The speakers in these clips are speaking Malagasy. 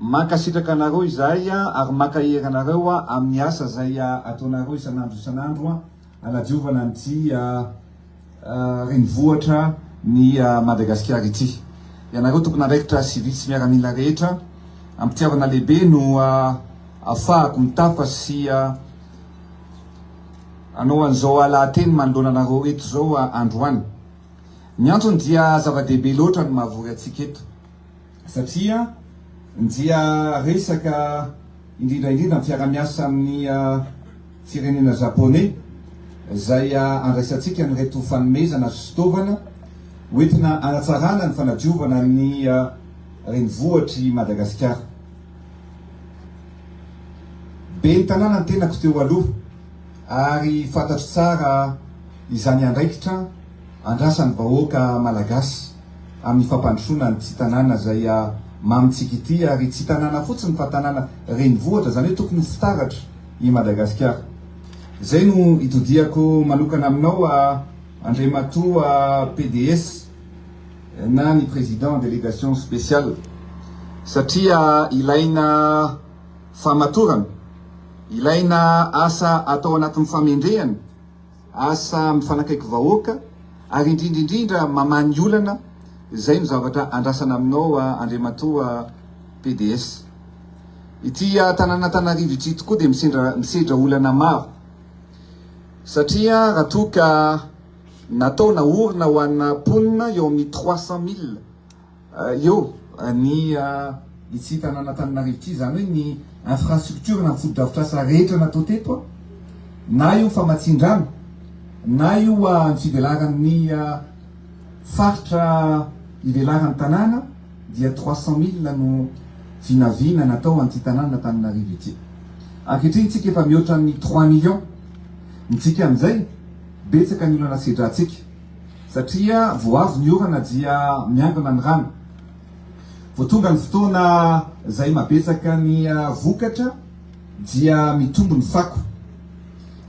mankasitraka anareo izay ary makahery anareo amin'ny asa zay ataonareo isanandro anadiovana an'ity renivohitra ny Madagasikara ity. Ianareo tokony andraikitra sy vitsy miaramila rehetra ampitiavana lehibe no afahako mitafa sy anao an'izao alahateny manoloana anareo eto zao androany. Ny antony dia zava-dehibe loatra no mahavory atsika eto satria dia resaka indrindra ny fiara-miasa amin'ny firenena japonais zay andraisantsika ny reto fanomezana sy fitaovana hoentina anatsarana ny fanadiovana ny renivohitry Madagasikara. Be ny tanàna ny tenako teo aloha ary fantatro tsara izany andraikitra andrasan'ny vahoaka malagasy amin'ny fampandrosoana ny tsy tanàna zay mamitsika ity ary tsy tanàna fotsiny fa tanàna renivohitra zany hoe tokony fitaratra i Madagasikara. Zay no itodiako manokana aminao Andriamatoa PDS na ny président délégation spéciale satria ilaina famatorana, ilaina asa atao anatin'ny famendrehana, asa mifanakaiky vahoaka ary indrindra mamany olana. Zay no zavatra andrasana aminao Andriamatoa PDS. Ity tanàn'Antananarivo ity tokoa dia misedra olana maro satria raha toa ka natao naorina ho anna ponina eo amin'ny 300,000 eo ny ity tanàn'Antananarivo ity, zany hoe ny infrastructure na fotodrafitrasa rehetra natao teto na io famatsin-drano na io ny fivelaran'ny faritra ivelaran'ny tanàna dia 300,000 no vinavina natao an'ity tanàn'Antananarivo ity. Ankehitriny tsika efa mihoatra amin'ny 3 millions. Nitsika amin'izay betsaka ny olana sedratsika satria vao avy ny orana dia miangona ny rano. Vao tonga ny fotoana zay mabetsaka ny vokatra dia mitombo ny fako.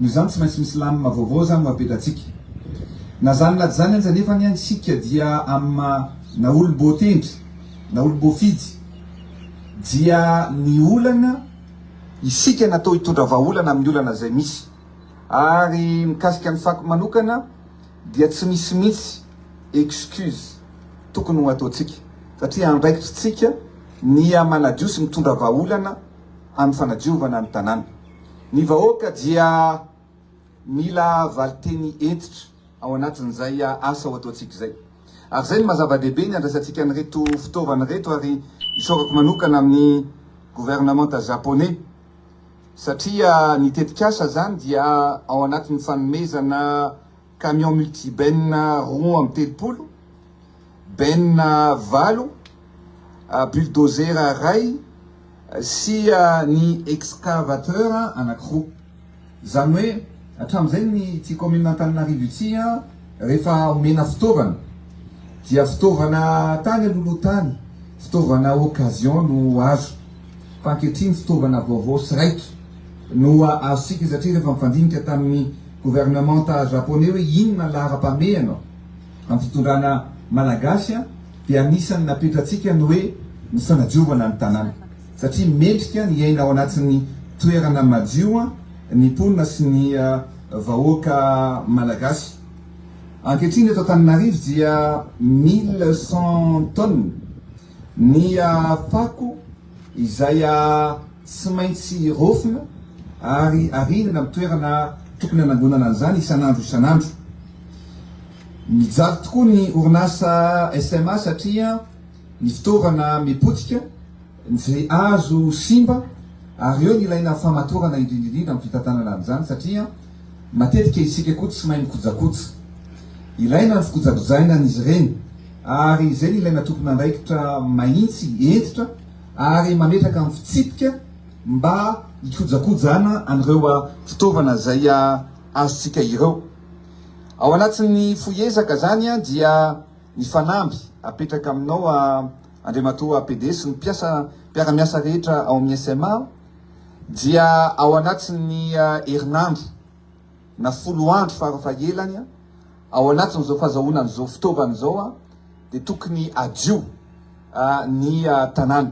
Noho izany tsy maintsy misy lamina vaovao zany mapetratsika. Na zany na zany anza nefa ny antsika dia amin'ny na olom-bo tendry na olom-bo fidy dia ny olana isika natao hitondra vahaolana amin'ny olana zay misy. Ary mikasika ny fako manokana dia tsy misy mitsy excuse tokony ho ataotsika satria andraikitritsika ny manadio sy mitondra vahaolana amin'ny fanadiovana ny tanàna. Ny vahoaka dia mila valiteny entitra ao anatin'izay asa ho ataotsika zay. Ary zay ny mazava-dehibe ny andraisantsika ny reto fitaovana reto ary isorako manokana amin'ny gouvernement japonais satria ny tetikasa zany dia ao anatin'ny fanomezana camion multibenne roa amin'ny 3 benne 8, bulldozer ray sy ny excavateur anankiroa. Zany hoe hatramin'izay ny ty commune Antananarivo ity rehefa omena fitaovana dia fitaovana tany aloloha tany, fitaovana occasion no azo. Fa ankehitriny fitaovana vaovao sy raitra no azosika satria rehefa mifandinika tamin'ny gouvernement japonais hoe inona lahara-pameana amin'ny fitondrana malagasy dia anisany napetratsika ny hoe ny fanadiovana ny tanàna satria mendrika ny aina ao anatin'ny toerana madio ny ponina sy ny vahoaka malagasy. Ankehitriny eto Antananarivo dia 1100 tonnes ny fako izay tsy maintsy rofina ary arinana amin'ny toerana tokony anangonana an'izany isanandro. Mijaly tokoa ny orinasa SMA satria ny fitaovana mipotika izay azo simba ary eo ny ilaina famatorana indrindrindrindra amin'ny fitantanana an'izany satria matetika isika koa tsy mahay mikojakoja. Ilaina ny fikojakojaina an'izy ireny ary izay ny ilaina tokony andraikitra mahitsy entitra ary mametraka amin'ny fitsipika mba hikojakojana an'ireo fitaovana zay azontsika ireo. Ao anatin'ny foezaka zany dia ny fanamby apetraka aminao Andriamatoa PDS ny mpiara-miasa rehetra ao amin'ny SMA dia ao anatin'ny herinandro na 10 andro farafahaelany ao anatin'izao fahazahoana an'izao fitaovana zao dia tokony adio ny tanàna.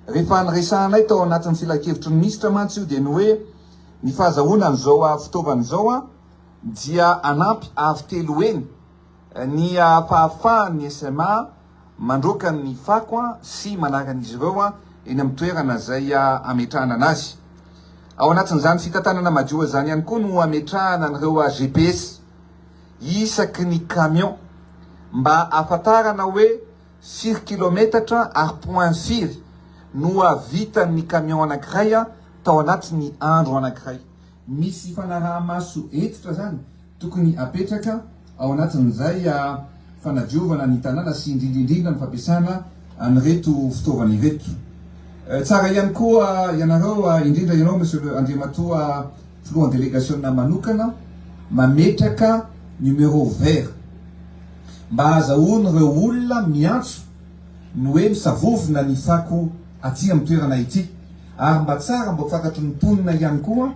rehefa nyresanay tao anatin'ny filakevitry ny ministra mantsy io dia ny hoe ny fahazahoana n'izao fitaovana izao dia anampy avy telo eny ny fahafahan'ny SMA mandroaka ny fako sy manaran'izy ireo eny amin'ny toerana izay ametrahana anazy. Ao anatin'izany fitantanana madio zany ihany koa no ametrahana an'ireo GPS isaky ny camion mba ahafantarana hoe firy kilometatra ary point firy no vitan'ny camion anankiray tao anatin'ny andro anankiray. Misy fanaraha-maso etitra zany tokony apetraka ao anatin'izay fanadiovana ny tanàna sy indrindrindrindra ny fampiasana an'ireto fitaovana ireto. Tsara ihany koa ianareo indrindra ianao monsieur le andriamatoa filohan'ny délégationna manokana mametraka numéro vert mba ahazahoany ireo olona miantso ny hoe misavovona ny fako aty amin'ny toerana ity, ary mba tsara mba fantatry ny mponina ihany koa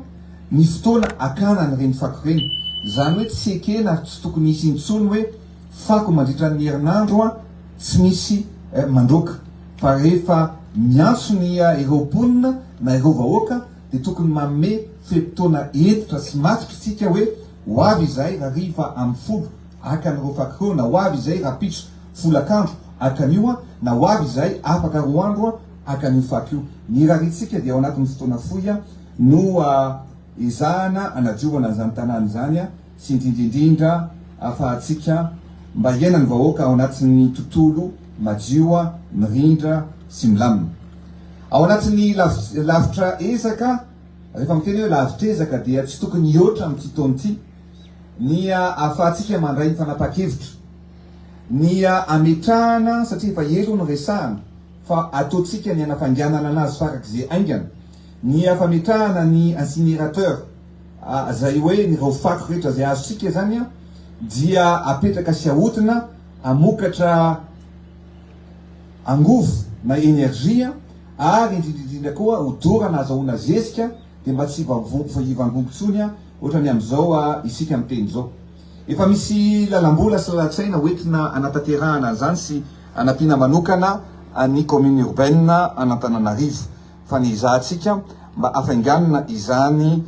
ny fotoana akana n'ireny fako ireny. Zany hoe tsy ekena tsy tokony misy intsony hoe fako mandritra ny herinandro tsy misy mandroaka, fa rehefa miantso ny ireo mponina na ireo vahoaka dia tokony manome fe-potoana entitra sy matroka isika hoe ho avy izay raha riva amin'ny folo aka n'ireo fako ireo, na ho avy izay raha pitso folakandro aka an'io, na ho avy izay afaka roa andro aka an'io fako io. Ny rarintsika dia ao anatin'ny fotoana fohy no izahana anadiovana izany tanàna izany sy indrindrindrindra ahafahantsika mba hiaina ny vahoaka ao anatin'ny tontolo madio, mirindra sy milamina. Ao anatin'ny lavitra ezaka, rehefa miteny hoe lavitra ezaka dia tsy tokony hihoatra amin'ity taona ity ny ahafahantsika mandray ny fanapa-kevitra, ny ametrahana satria efa elo ny resahana fa ataontsika ny anafanganana anazy farak'izay aingana, ny fametrahana ny incinerateur zay hoe nyreo fako rehetra zay azontsika zany dia apetraka sy ahotina amokatra angovo na energia, ary indrindrindrindra koa hodorana azahoana zezika dia mba tsy ivangongotsony ohatrany amin'izao isika amin'ny teny zao. Efa misy lalambola sy lalatsaina hoentina anatanterahana zany sy anampiana manokana ny commune urbaine Antananarivo, fa ny izahantsika mba afainganana izany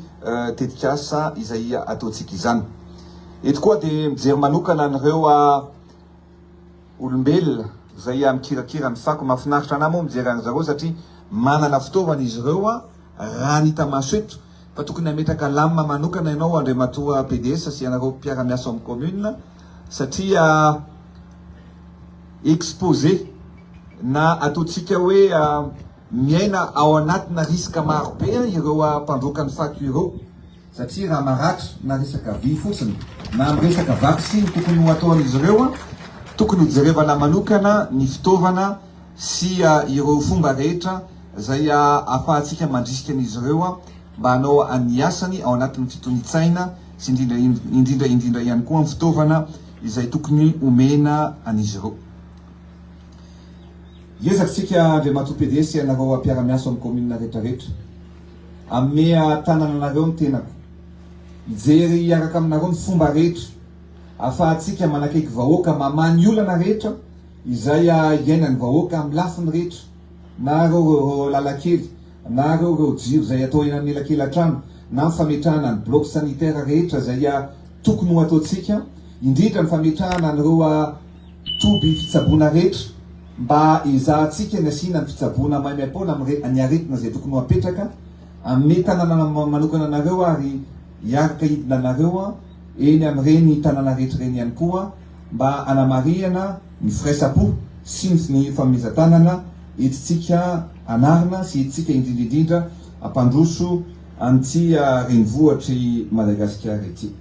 tetikasa izay ataontsika izany. Eto koa dia mijery manokana an'ireo olombelona zay mikirakira ny fako. Mahafinaritra anao moa mijery an'izareo satria manana fitaovana izy ireo raha nita maso eto, fa tokony ametraka lamina manokana ianao andriamatoa PDS sy ianareo mpiara-miasa amin'ny commune, satria exposé na ataontsika hoe miaina ao anatina risika maro be ireo mpandroaka ny fako ireo, satria raha maratra na resaka vy fotsiny na amin'ny resaka vaksiny tokony ho ataon'izy ireo, tokony hojerevana manokana ny fitaovana sy ireo fomba rehetra zay ahafahantsika mandrisika an'izy ireo mba hanao any asany ao anatin'ny fitonitsaina sy indrindra ihany koa amin'ny fitaovana izay tokony omena an'izy ireo. Ezakitsika andriamatoa PDS ianareo mpiara-miasa amin'ny commune rehetrarehetra, amea tanana anareo ny tenako, ijery iaraka aminareo ny fomba rehetra ahafahantsika manakaiky vahoaka mamany olana rehetra izay iainany vahoaka amin'ny lafiny rehetra, na reo lalakely na reo jiro zay atao eny amin'ny elakelan-trano, na ny fametrahana ny bloc sanitaire rehetra zay tokony ho ataontsika, indrindra ny fametrahana an'ireo toby fitsaboana rehetra mba izahantsika ny asiana ny fitsaboana maimaimpona ny aretina zay tokony ho apetraka amin'ny tanàna manokana anareo, ary iaraka hidina anareo eny amin'ireny tanàna rehetra reny ihany koa mba anamariana ny firaisapo sy ny famezan-tanana etitsika anarina sy etitsika indrindrindrindra ampandroso an'ity renivohitry Madagasikara ity.